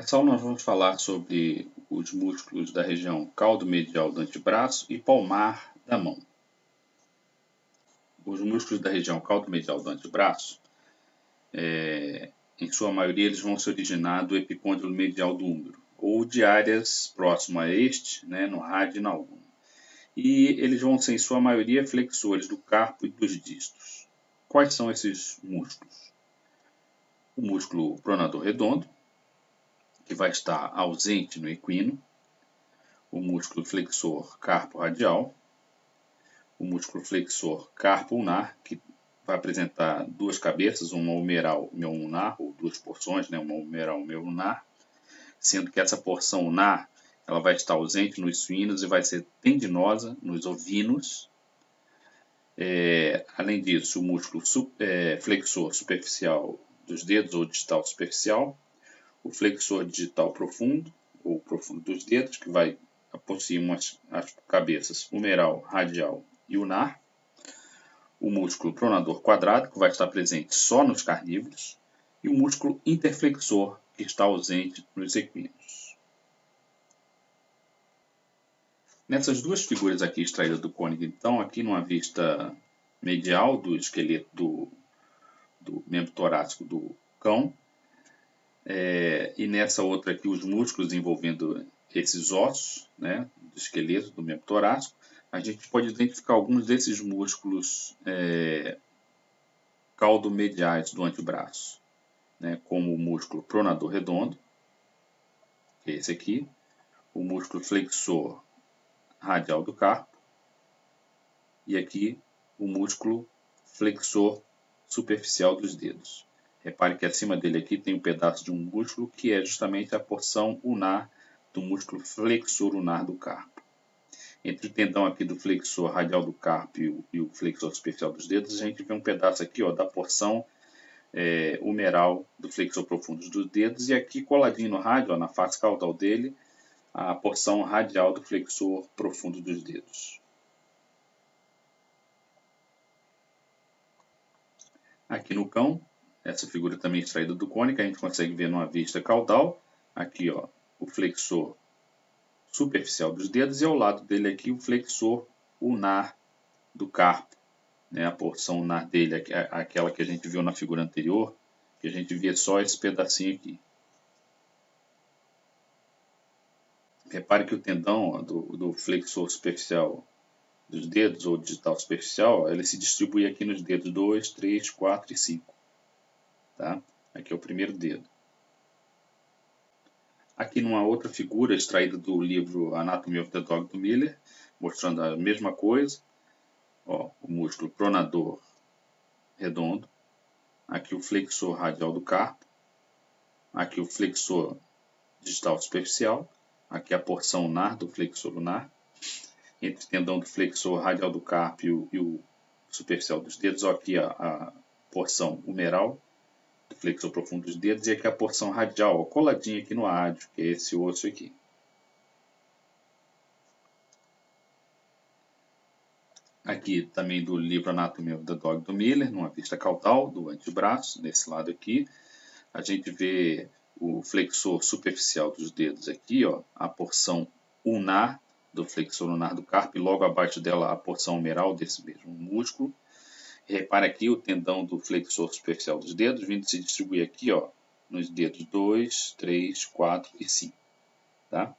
Nessa aula nós vamos falar sobre os músculos da região caudo-medial do antebraço e palmar da mão. Os músculos da região caudo-medial do antebraço, em sua maioria, eles vão se originar do epicôndilo medial do húmero, ou de áreas próximas a este, no rádio e na ulna. E eles vão ser, em sua maioria, flexores do carpo e dos distos. Quais são esses músculos? O músculo pronador redondo, que vai estar ausente no equino, o músculo flexor carpo-radial, o músculo flexor carpo-ulnar, que vai apresentar duas cabeças, uma humeral e uma ulnar, ou duas porções, uma humeral e uma ulnar, sendo que essa porção ulnar ela vai estar ausente nos suínos e vai ser tendinosa nos ovinos. Além disso, o músculo flexor superficial dos dedos, ou distal superficial, o flexor digital profundo, ou profundo dos dedos, que vai possuir as cabeças humeral, radial e ulnar, o músculo pronador quadrado, que vai estar presente só nos carnívoros, e o músculo interflexor, que está ausente nos equinos. Nessas duas figuras aqui extraídas do cônigo, então, aqui numa vista medial do esqueleto do membro torácico do cão, e nessa outra aqui os músculos envolvendo esses ossos, do esqueleto do membro torácico, a gente pode identificar alguns desses músculos caudo-mediais do antebraço, como o músculo pronador redondo, que é esse aqui, o músculo flexor radial do carpo, e aqui o músculo flexor superficial dos dedos. Repare que acima dele aqui tem um pedaço de um músculo que é justamente a porção ulnar do músculo flexor ulnar do carpo. Entre o tendão aqui do flexor radial do carpo e o flexor superficial dos dedos, a gente vê um pedaço aqui da porção humeral do flexor profundo dos dedos, e aqui coladinho no rádio, na face caudal dele, a porção radial do flexor profundo dos dedos. Aqui no cão, essa figura também extraída do cônigo, a gente consegue ver numa vista caudal, aqui o flexor superficial dos dedos, e ao lado dele aqui o flexor ulnar do carpo, a porção ulnar dele, aquela que a gente viu na figura anterior, que a gente vê só esse pedacinho aqui. Repare que o tendão do flexor superficial dos dedos, ou digital superficial, ele se distribui aqui nos dedos 2, 3, 4 e 5. Tá? Aqui é o primeiro dedo. Aqui numa outra figura extraída do livro Anatomy of the Dog do Miller, mostrando a mesma coisa. O músculo pronador redondo. Aqui o flexor radial do carpo. Aqui o flexor distal superficial. Aqui a porção ulnar do flexor ulnar. Entre o tendão do flexor radial do carpo e o superficial dos dedos, aqui a porção humeral do flexor profundo dos dedos, e aqui a porção radial, coladinha aqui no ádio, que é esse osso aqui. Aqui também do livro Anatomy of the Dog do Miller, numa vista caudal do antebraço, nesse lado aqui, a gente vê o flexor superficial dos dedos aqui, a porção ulnar do flexor ulnar do carpo, e logo abaixo dela a porção humeral desse mesmo músculo. E repare aqui o tendão do flexor superficial dos dedos vindo se distribuir aqui, nos dedos 2, 3, 4 e 5. Tá?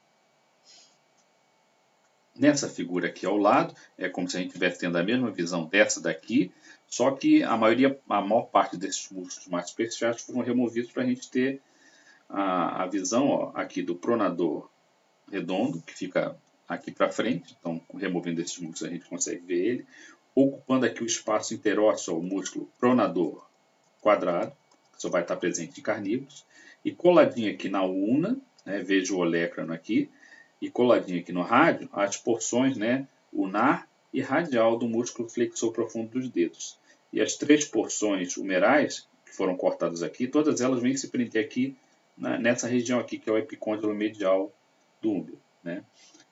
Nessa figura aqui ao lado, é como se a gente estivesse tendo a mesma visão dessa daqui, só que a maior parte desses músculos mais superficiais foram removidos para a gente ter a visão aqui do pronador redondo, que fica aqui para frente. Então, removendo esses músculos, a gente consegue ver ele, ocupando aqui o espaço interósseo, o músculo pronador quadrado, que só vai estar presente em carnívoros, e coladinho aqui na ulna, veja o olecrano aqui, e coladinho aqui no rádio, as porções ulnar e radial do músculo flexor profundo dos dedos. E as três porções humerais, que foram cortadas aqui, todas elas vêm se prender aqui, nessa região aqui, que é o epicôndilo medial do húmero.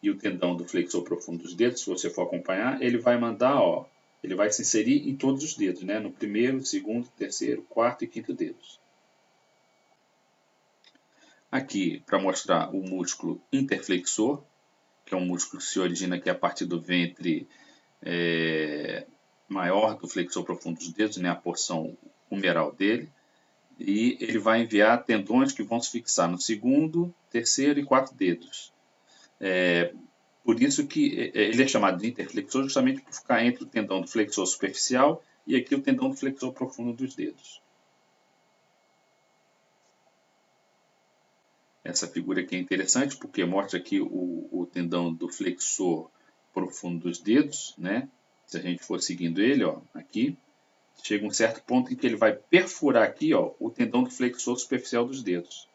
E o tendão do flexor profundo dos dedos, se você for acompanhar, ele vai mandar, ele vai se inserir em todos os dedos, no primeiro, segundo, terceiro, quarto e quinto dedos. Aqui, para mostrar o músculo interflexor, que é um músculo que se origina aqui a partir do ventre maior do flexor profundo dos dedos, né, a porção humeral dele, e ele vai enviar tendões que vão se fixar no segundo, terceiro e quarto dedos. Por isso que ele é chamado de interflexor, justamente por ficar entre o tendão do flexor superficial e aqui o tendão do flexor profundo dos dedos. Essa figura aqui é interessante porque mostra aqui o tendão do flexor profundo dos dedos, né? Se a gente for seguindo ele, ó, aqui, chega um certo ponto em que ele vai perfurar aqui, ó, o tendão do flexor superficial dos dedos,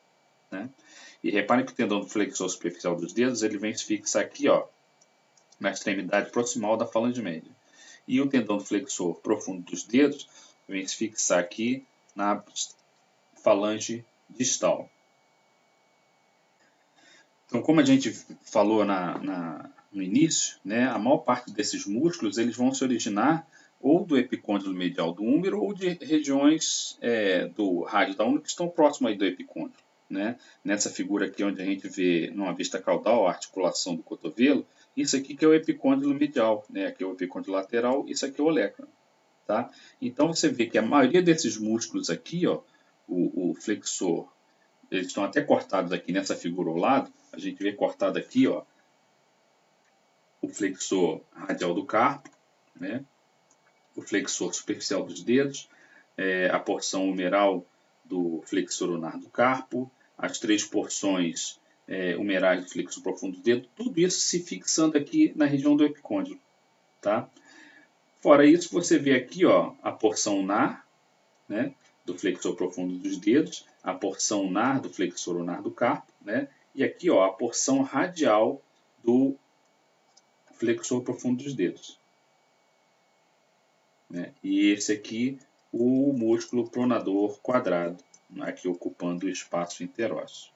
né? E reparem que o tendão do flexor superficial dos dedos ele vem se fixar aqui, ó, na extremidade proximal da falange média. E o tendão do flexor profundo dos dedos vem se fixar aqui na falange distal. Então, como a gente falou no início, né, a maior parte desses músculos eles vão se originar ou do epicôndilo medial do húmero ou de regiões do rádio da úmero que estão próximas aí do epicôndilo. Né? Nessa figura aqui onde a gente vê numa vista caudal a articulação do cotovelo, isso aqui que é o epicôndilo medial, né? Aqui é o epicôndilo lateral, isso aqui é o olecranon. Tá? Então você vê que a maioria desses músculos aqui, ó, o flexor, eles estão até cortados aqui nessa figura ao lado, a gente vê cortado aqui, ó, o flexor radial do carpo, né? O flexor superficial dos dedos, a porção humeral do flexor unar do carpo, as 3 porções humerais do flexor profundo do dedo, tudo isso se fixando aqui na região do epicôndilo. Tá? Fora isso, você vê aqui, ó, a porção unar, né, do flexor profundo dos dedos, a porção unar do flexor unar do carpo, né, e aqui, ó, a porção radial do flexor profundo dos dedos. Né? E esse aqui, o músculo pronador quadrado, aqui ocupando o espaço interósseo.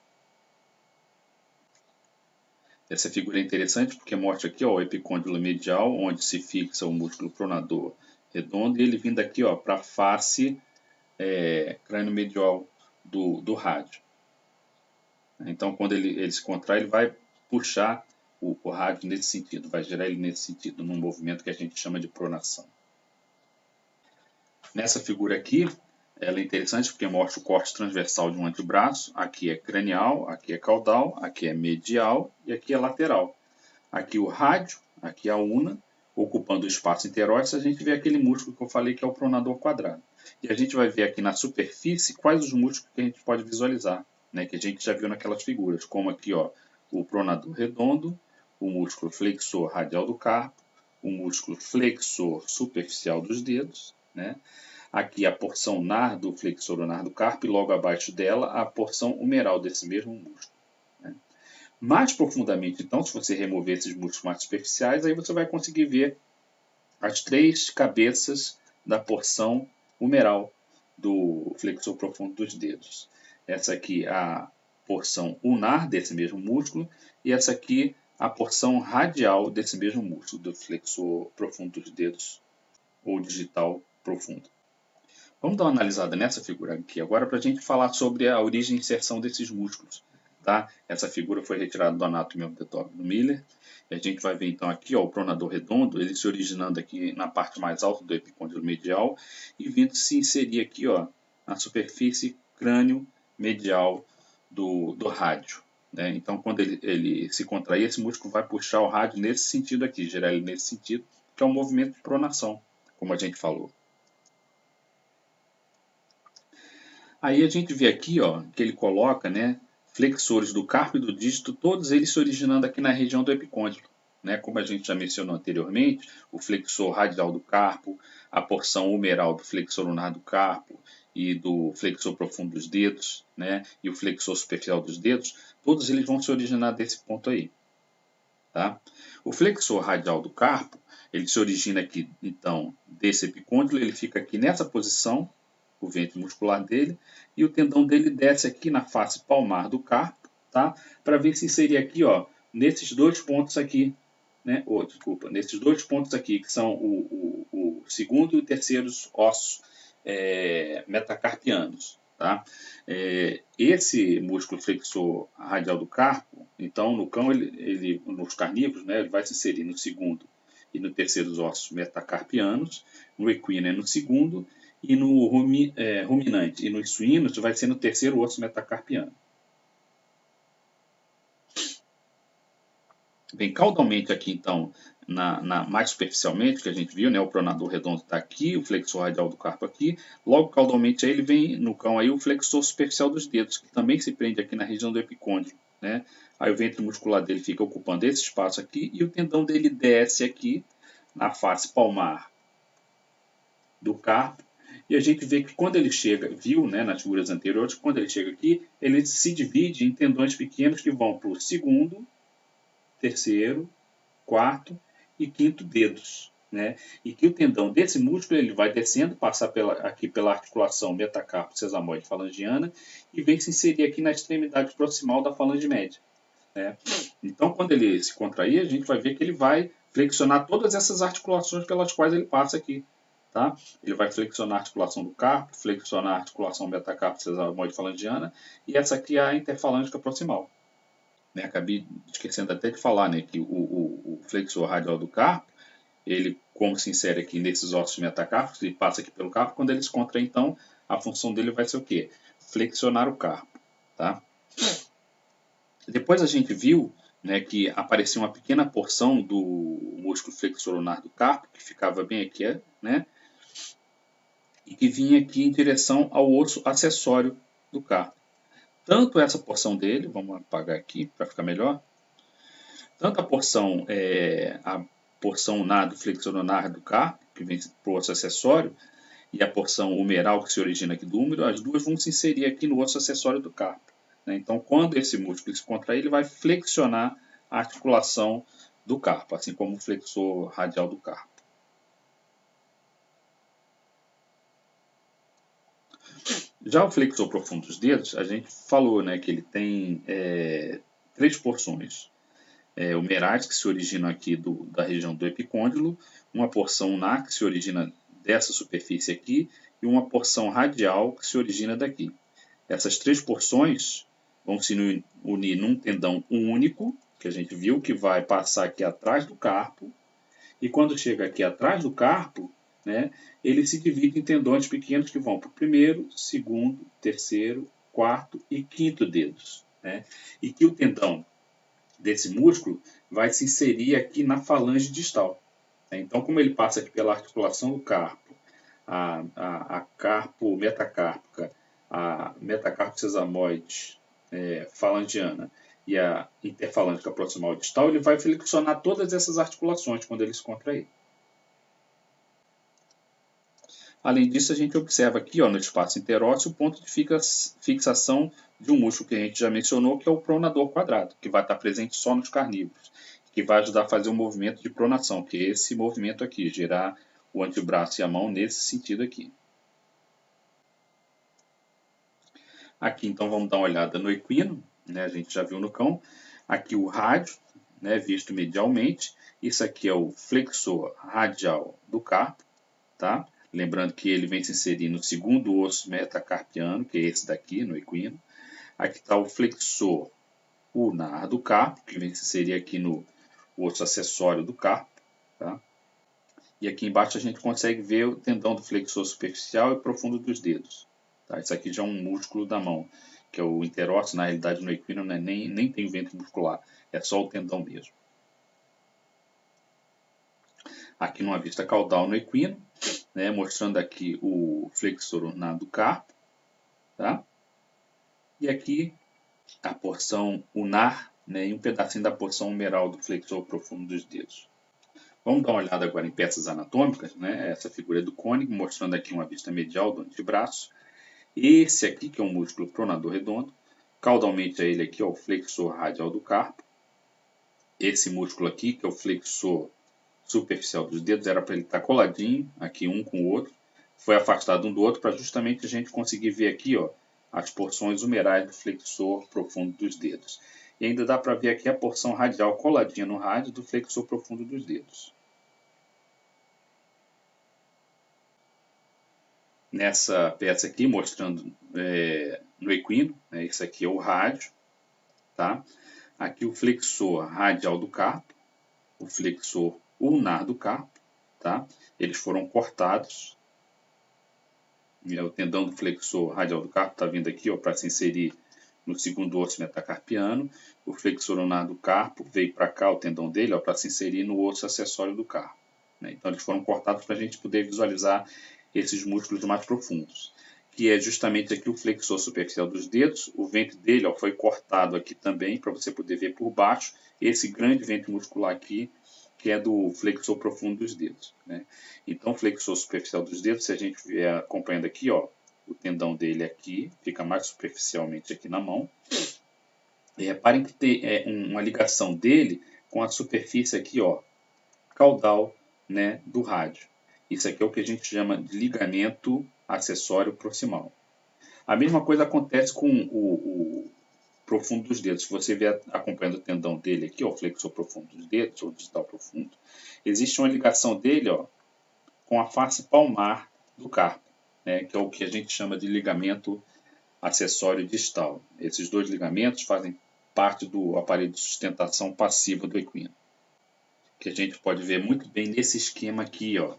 Essa figura é interessante porque mostra aqui, ó, o epicôndilo medial, onde se fixa o músculo pronador redondo, e ele vindo aqui para a face crânio-medial do rádio. Então, quando ele se contrai, ele vai puxar o rádio nesse sentido, vai girar ele nesse sentido, num movimento que a gente chama de pronação. Nessa figura aqui, ela é interessante porque mostra o corte transversal de um antebraço. Aqui é cranial, aqui é caudal, aqui é medial e aqui é lateral. Aqui o rádio, aqui a una, ocupando o espaço interósseo, a gente vê aquele músculo que eu falei que é o pronador quadrado. E a gente vai ver aqui na superfície quais os músculos que a gente pode visualizar, né, que a gente já viu naquelas figuras, como aqui, ó, o pronador redondo, o músculo flexor radial do carpo, o músculo flexor superficial dos dedos, né? Aqui a porção unar do flexor unar do carpo e logo abaixo dela a porção humeral desse mesmo músculo. Né? Mais profundamente, então, se você remover esses músculos mais superficiais, aí você vai conseguir ver as 3 cabeças da porção humeral do flexor profundo dos dedos. Essa aqui a porção unar desse mesmo músculo e essa aqui a porção radial desse mesmo músculo do flexor profundo dos dedos ou digital profundo. Vamos dar uma analisada nessa figura aqui agora para a gente falar sobre a origem e inserção desses músculos. Tá? Essa figura foi retirada do Anatomy of the Dog do Miller. E a gente vai ver então aqui, ó, o pronador redondo, ele se originando aqui na parte mais alta do epicôndilo medial e vindo se inserir aqui, ó, na superfície crânio-medial do rádio. Né? Então, quando ele se contrair, esse músculo vai puxar o rádio nesse sentido aqui, girar ele nesse sentido, que é um movimento de pronação, como a gente falou. Aí a gente vê aqui, ó, que ele coloca, né, flexores do carpo e do dígito, todos eles se originando aqui na região do epicôndilo. Né? Como a gente já mencionou anteriormente, o flexor radial do carpo, a porção humeral do flexor unar do carpo e do flexor profundo dos dedos, né, e o flexor superficial dos dedos, todos eles vão se originar desse ponto aí. Tá? O flexor radial do carpo, ele se origina aqui, então, desse epicôndilo, ele fica aqui nessa posição, o ventre muscular dele, e o tendão dele desce aqui na face palmar do carpo, tá? Para ver se inserir aqui, ó, nesses 2 pontos aqui, né? Nesses 2 pontos aqui, que são o segundo e o terceiro ossos metacarpianos, Tá? Esse músculo flexor radial do carpo, então no cão, nos carnívoros, né, ele vai se inserir no segundo e no terceiro os ossos metacarpianos, no equino é no segundo, e no ruminante e nos suínos vai ser no terceiro osso metacarpiano. Bem, caudalmente aqui, então, mais superficialmente, que a gente viu, né, o pronador redondo está aqui, o flexor radial do carpo aqui, logo caudalmente aí ele vem no cão aí o flexor superficial dos dedos, que também se prende aqui na região do epicôndilo, né? Aí o ventre muscular dele fica ocupando esse espaço aqui e o tendão dele desce aqui na face palmar do carpo, e a gente vê que quando ele chega, viu, né, nas figuras anteriores, quando ele chega aqui, ele se divide em tendões pequenos que vão para o segundo, terceiro, quarto e quinto dedos, né? E que o tendão desse músculo ele vai descendo, passar aqui pela articulação metacarpo sesamoide falangiana e vem se inserir aqui na extremidade proximal da falange média, né? Então, quando ele se contrair, a gente vai ver que ele vai flexionar todas essas articulações pelas quais ele passa aqui. Tá? Ele vai flexionar a articulação do carpo, flexionar a articulação metacarpo sesamoide falangiana e essa aqui é a interfalângica proximal. Né? Acabei esquecendo até de falar, né, que o flexor radial do carpo, ele, como se insere aqui nesses ossos metacarpos, ele passa aqui pelo carpo, quando ele se contrai, então, a função dele vai ser o quê? Flexionar o carpo. Tá? Depois a gente viu, né, que aparecia uma pequena porção do músculo flexor lunar do carpo, que ficava bem aqui, né, e que vinha aqui em direção ao osso acessório do carpo. Tanto essa porção dele, vamos apagar aqui para ficar melhor, tanto a porção do flexor lunar do carpo, que vem para o osso acessório, e a porção humeral que se origina aqui do húmero, as duas vão se inserir aqui no osso acessório do carpo. Né? Então, quando esse músculo se contrair, ele vai flexionar a articulação do carpo, assim como o flexor radial do carpo. Já o flexor profundo dos dedos, a gente falou, né, que ele tem 3 porções. Humerais, que se originam aqui da região do epicôndilo, uma porção unar, que se origina dessa superfície aqui, e uma porção radial, que se origina daqui. Essas 3 porções vão se unir num tendão único, que a gente viu que vai passar aqui atrás do carpo, e quando chega aqui atrás do carpo, né, ele se divide em tendões pequenos que vão para o primeiro, segundo, terceiro, quarto e quinto dedos. Né? E que o tendão desse músculo vai se inserir aqui na falange distal. Então, como ele passa aqui pela articulação do carpo, a carpo metacárpica, a metacarpo sesamoide falangiana e a interfalângica proximal distal, ele vai flexionar todas essas articulações quando ele se contrair. Além disso, a gente observa aqui no espaço interósseo o ponto de fixação de um músculo que a gente já mencionou, que é o pronador quadrado, que vai estar presente só nos carnívoros, que vai ajudar a fazer um movimento de pronação, que é esse movimento aqui, girar o antebraço e a mão nesse sentido aqui. Aqui, então, vamos dar uma olhada no equino, né? A gente já viu no cão. Aqui o rádio, né, visto medialmente. Isso aqui é o flexor radial do carpo, tá? Lembrando que ele vem se inserir no segundo osso metacarpiano, que é esse daqui, no equino. Aqui está o flexor ulnar do carpo, que vem se inserir aqui no osso acessório do carpo. Tá? E aqui embaixo a gente consegue ver o tendão do flexor superficial e profundo dos dedos. Tá? Isso aqui já é um músculo da mão, que é o interósseo. Na realidade, no equino, né, nem tem ventre muscular, é só o tendão mesmo. Aqui numa vista caudal no equino, né, mostrando aqui o flexor ulnar do carpo, tá? E aqui a porção ulnar, né, e um pedacinho da porção humeral do flexor profundo dos dedos. Vamos dar uma olhada agora em peças anatômicas, né? Essa figura é do cônigo, mostrando aqui uma vista medial do antebraço. Esse aqui, que é um músculo pronador redondo, caudalmente a ele aqui é o flexor radial do carpo. Esse músculo aqui, que é o flexor superficial dos dedos, era para ele estar coladinho, aqui um com o outro. Foi afastado um do outro para justamente a gente conseguir ver aqui, as porções humerais do flexor profundo dos dedos. E ainda dá para ver aqui a porção radial coladinha no rádio do flexor profundo dos dedos. nessa peça aqui, mostrando no equino, né? Isso aqui é o rádio, tá? Aqui o flexor radial do carpo, o flexor ulnar do carpo, tá? Eles foram cortados. O tendão do flexor radial do carpo está vindo aqui para se inserir no segundo osso metacarpiano. O flexor ulnar do carpo veio para cá, o tendão dele, para se inserir no osso acessório do carpo. Né? Então eles foram cortados para a gente poder visualizar esses músculos mais profundos, que é justamente aqui o flexor superficial dos dedos. O ventre dele foi cortado aqui também, para você poder ver por baixo esse grande ventre muscular aqui, que é do flexor profundo dos dedos. Né? Então, o flexor superficial dos dedos, se a gente vier acompanhando aqui, ó, o tendão dele aqui, fica mais superficialmente aqui na mão. E reparem que tem uma ligação dele com a superfície aqui, ó, caudal, né, do rádio. Isso aqui é o que a gente chama de ligamento acessório proximal. A mesma coisa acontece com o profundo dos dedos. Se você vier acompanhando o tendão dele aqui, ó, o flexor profundo dos dedos, ou distal profundo, existe uma ligação dele, ó, com a face palmar do carpo, né, que é o que a gente chama de ligamento acessório distal. Esses dois ligamentos fazem parte do aparelho de sustentação passiva do equino, que a gente pode ver muito bem nesse esquema aqui, ó,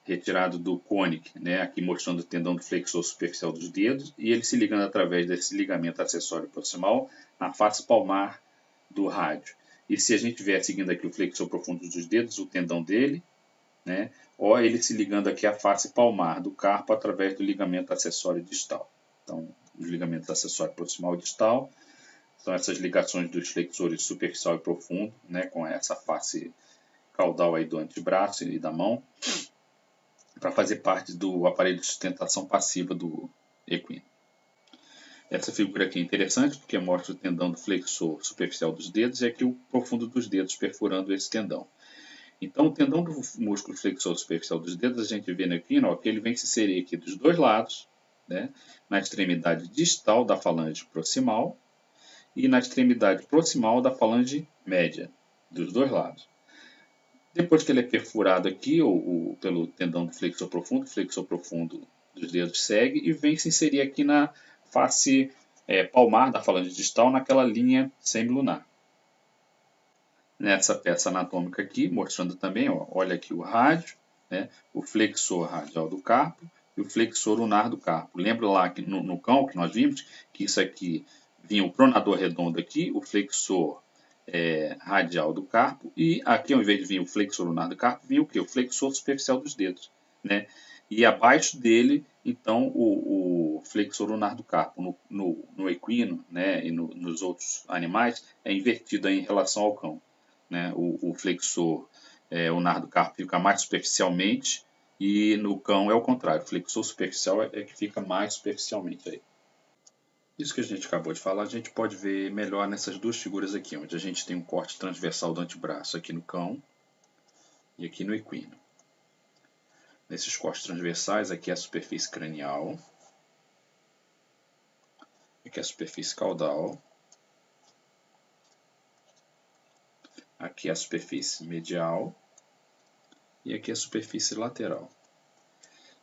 retirado do Koenig, né, aqui mostrando o tendão do flexor superficial dos dedos, e ele se ligando através desse ligamento acessório proximal na face palmar do rádio. E se a gente vier seguindo aqui o flexor profundo dos dedos, o tendão dele, né, ó, ele se ligando aqui à face palmar do carpo através do ligamento acessório distal. Então, os ligamentos acessório proximal e distal são essas ligações dos flexores superficial e profundo, né, com essa face caudal aí do antebraço e da mão, para fazer parte do aparelho de sustentação passiva do equino. Essa figura aqui é interessante porque mostra o tendão do flexor superficial dos dedos e aqui o profundo dos dedos perfurando esse tendão. Então, o tendão do músculo flexor superficial dos dedos, a gente vê no equino, ó, que ele vem se inserir aqui dos dois lados, né, na extremidade distal da falange proximal e na extremidade proximal da falange média, dos dois lados. Depois que ele é perfurado aqui, pelo tendão do flexor profundo, o flexor profundo dos dedos segue e vem se inserir aqui na face palmar da falange distal, naquela linha semilunar. Nessa peça anatômica aqui, mostrando também, ó, olha aqui o rádio, né, o flexor radial do carpo e o flexor ulnar do carpo. Lembra lá que no cão que nós vimos que isso aqui vinha o pronador redondo aqui, o flexor radial do carpo, e aqui ao invés de vir o flexor ulnar do carpo, vinha o que? O flexor superficial dos dedos, né? E abaixo dele, então, o flexor ulnar do carpo. No equino, né, e nos outros animais, é invertido aí em relação ao cão. Né? O flexor ulnar do carpo fica mais superficialmente e no cão é o contrário. O flexor superficial é que fica mais superficialmente aí. Isso que a gente acabou de falar, a gente pode ver melhor nessas duas figuras aqui, onde a gente tem um corte transversal do antebraço aqui no cão e aqui no equino. Nesses cortes transversais, aqui é a superfície cranial, aqui é a superfície caudal, aqui é a superfície medial e aqui é a superfície lateral.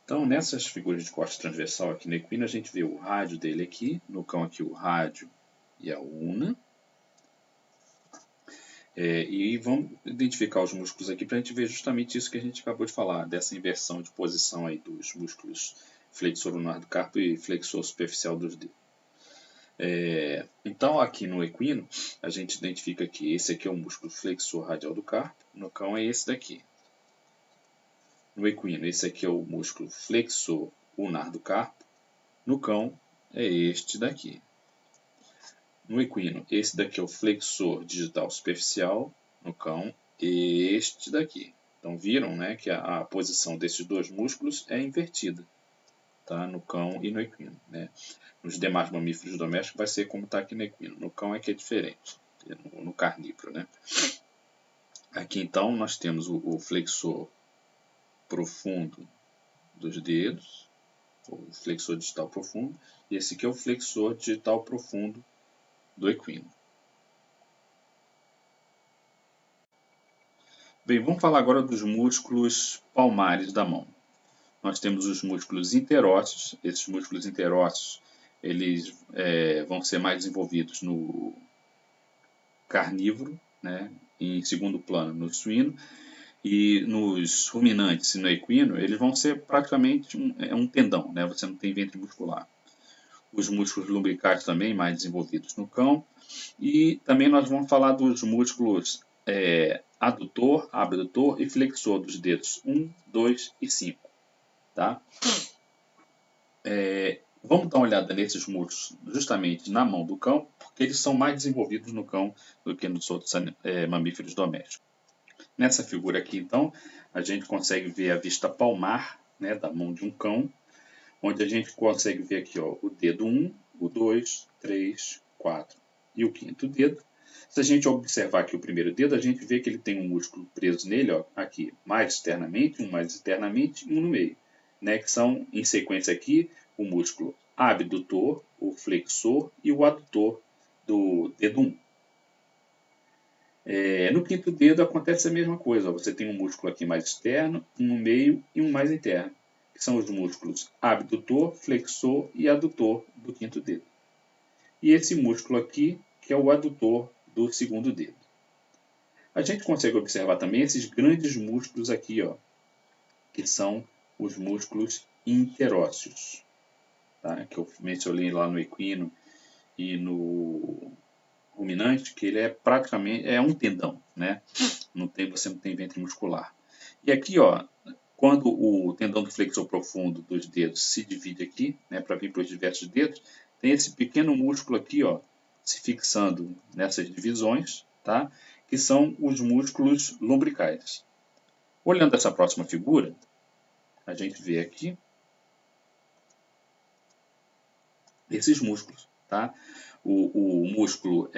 Então, nessas figuras de corte transversal aqui no equino, a gente vê o rádio dele aqui, no cão aqui o rádio e a ulna. E vamos identificar os músculos aqui para a gente ver justamente isso que a gente acabou de falar, dessa inversão de posição aí dos músculos flexor ulnar do carpo e flexor superficial dos dedos. Então, aqui no equino, a gente identifica que esse aqui é o músculo flexor radial do carpo, no cão é esse daqui. No equino, esse aqui é o músculo flexor ulnar do carpo. No cão, é este daqui. No equino, esse daqui é o flexor digital superficial. No cão, este daqui. Então, viram, né, que a posição desses dois músculos é invertida, tá? No cão e no equino. Né? Nos demais mamíferos domésticos vai ser como está aqui no equino. No cão é que é diferente, no carnívoro. Né? Aqui, então, nós temos o flexor profundo dos dedos, o flexor digital profundo, e esse aqui é o flexor digital profundo do equino. Bem, vamos falar agora dos músculos palmares da mão. nós temos os músculos interósseos. Esses músculos interósseos eles vão ser mais desenvolvidos no carnívoro, né? Em segundo plano no suíno, e nos ruminantes e no equino eles vão ser praticamente um tendão, né? Você não tem ventre muscular. Os músculos lumbricais também mais desenvolvidos no cão, e também nós vamos falar dos músculos adutor, abdutor e flexor dos dedos 1, 2 e 5. Tá? Vamos dar uma olhada nesses músculos justamente na mão do cão, porque eles são mais desenvolvidos no cão do que nos outros mamíferos domésticos. Nessa figura aqui, então, a gente consegue ver a vista palmar, né, da mão de um cão, onde a gente consegue ver aqui, ó, o dedo 1, o 2, 3, 4 e o quinto dedo. Se a gente observar aqui o primeiro dedo, a gente vê que ele tem um músculo preso nele, ó, aqui, mais externamente, um mais internamente e um no meio, né, que são, em sequência aqui, o músculo abdutor, o flexor e o adutor do dedo 1. No quinto dedo acontece a mesma coisa, ó, você tem um músculo aqui mais externo, um no meio e um mais interno, que são os músculos abdutor, flexor e adutor do quinto dedo. E esse músculo aqui, que é o adutor do segundo dedo. A gente consegue observar também esses grandes músculos aqui, ó, que são os músculos interósseos, tá? Que eu mencionei lá no equino e no ruminante, que ele é praticamente um tendão, né? Você não tem ventre muscular. E aqui, ó, quando o tendão do flexor profundo dos dedos se divide aqui, né, para vir para os diversos dedos, tem esse pequeno músculo aqui, ó, se fixando nessas divisões, tá? Que são os músculos lumbricais. Olhando essa próxima figura, a gente vê aqui esses músculos, tá? O músculo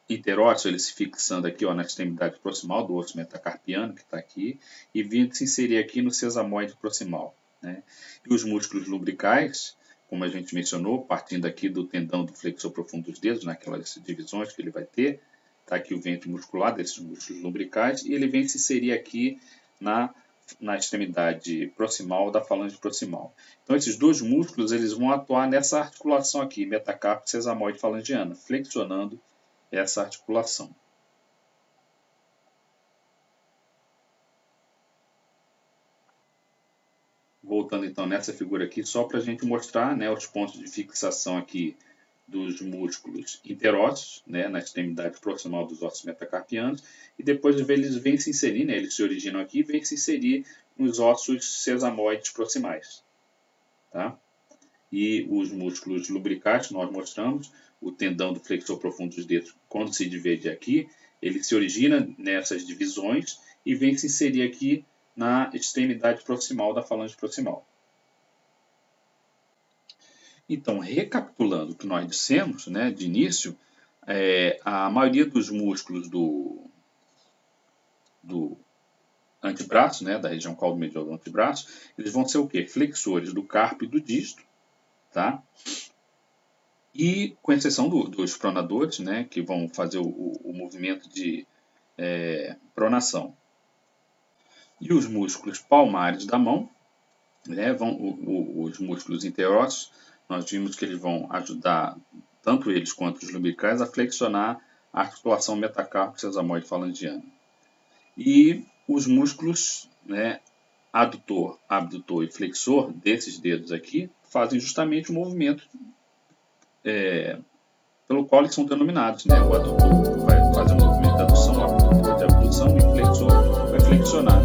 interósseo, ele se fixando aqui, ó, na extremidade proximal do osso metacarpiano, que está aqui, e vindo se inserir aqui no sesamoide proximal, né? E os músculos lumbricais, como a gente mencionou, partindo aqui do tendão do flexor profundo dos dedos, naquelas divisões que ele vai ter, está aqui o ventre muscular desses músculos lumbricais, e ele vem se inserir aqui na extremidade proximal da falange proximal. Então, esses dois músculos eles vão atuar nessa articulação aqui, metacarpo sesamoide falangiana, flexionando essa articulação. Voltando então nessa figura aqui, só para a gente mostrar, né, os pontos de fixação aqui dos músculos interósseos, né, na extremidade proximal dos ossos metacarpianos, e depois eles vêm se inserir, né, eles se originam aqui e vêm se inserir nos ossos sesamoides proximais. Tá? E os músculos lumbricais, nós mostramos, o tendão do flexor profundo dos dedos, quando se divide aqui, ele se origina nessas divisões e vem se inserir aqui na extremidade proximal da falange proximal. Então, recapitulando o que nós dissemos, né, de início, a maioria dos músculos do antebraço, né, da região caudo-medial do antebraço, eles vão ser o quê? Flexores do carpo e do disto, tá? E com exceção dos pronadores, né, que vão fazer o movimento de pronação. E os músculos palmares da mão, né, os músculos interósseos, nós vimos que eles vão ajudar, tanto eles quanto os lumbricais, a flexionar a articulação metacarpo sesamoide falangiana. E os músculos, né, adutor, abdutor e flexor desses dedos aqui fazem justamente o movimento pelo qual eles são denominados, né? O adutor vai fazer um movimento de adução, o abdutor de abdução, e o flexor vai flexionar